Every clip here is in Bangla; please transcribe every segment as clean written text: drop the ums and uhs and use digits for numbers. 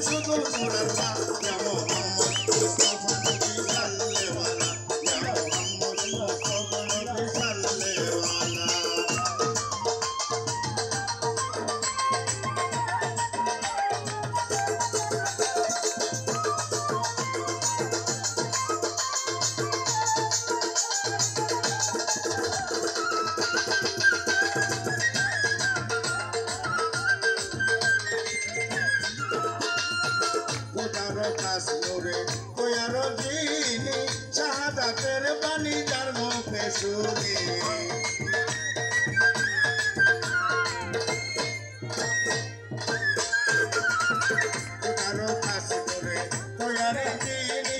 শুধু নূরের মা ইয়া মোহাম্মদ মুস্তাফা নবী সাল্লেওয়ালা ইয়া মোহাম্মদ মুস্তাফা নবী সাল্লেওয়ালা নূরে তোয়ার দিনে শাহাদাতের বাণী যার মুখে শুনি তোয়ার দিনে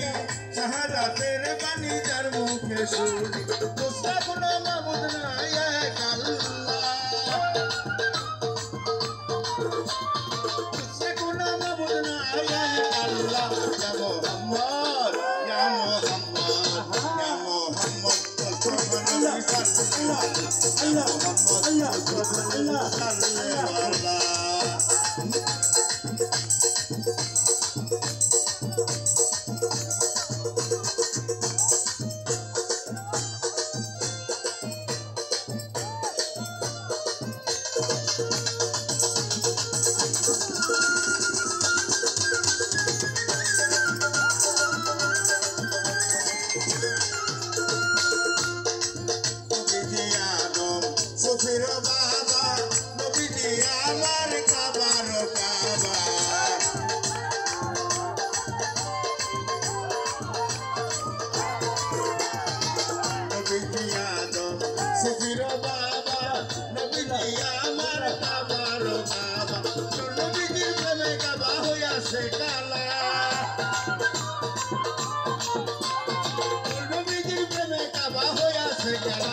শাহাদাতের বাণী যার মুখে শুনি মুস্তাফ না মাবুদ না এক আল্লাহ সুফির বাবা নবীজি আমার কাবার কাবা নবীজি আদম সুফির বাবা নবীজি আমার কাবার কাবা নবীজির প্রেমে কাবা হইয়াছে কালা নবীজির প্রেমে কাবা হইয়াছে কালা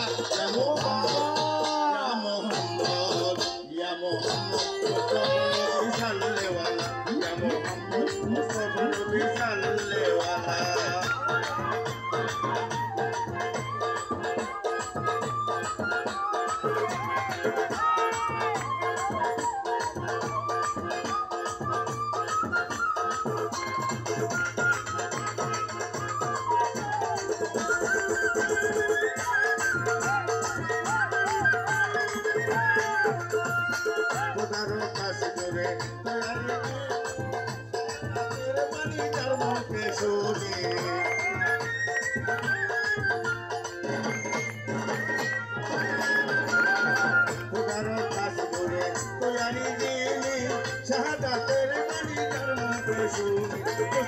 শাহাদাতের বাণী যার মুখে শুনি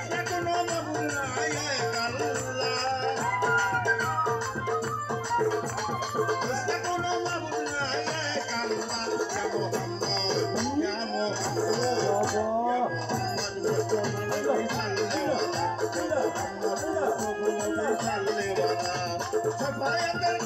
সে কোনো মাবুদ নাই এক আল্লাহ সে কোনো মাবুদ নাই এক আল্লাহ ইয়া মোহাম্মদ ইয়া মোহাম্মদ মুস্তাফা নবী সাল্লেওয়ালা ইয়া মোহাম্মদ মুস্তাফা নবী সাল্লেওয়ালা সাফায়াতের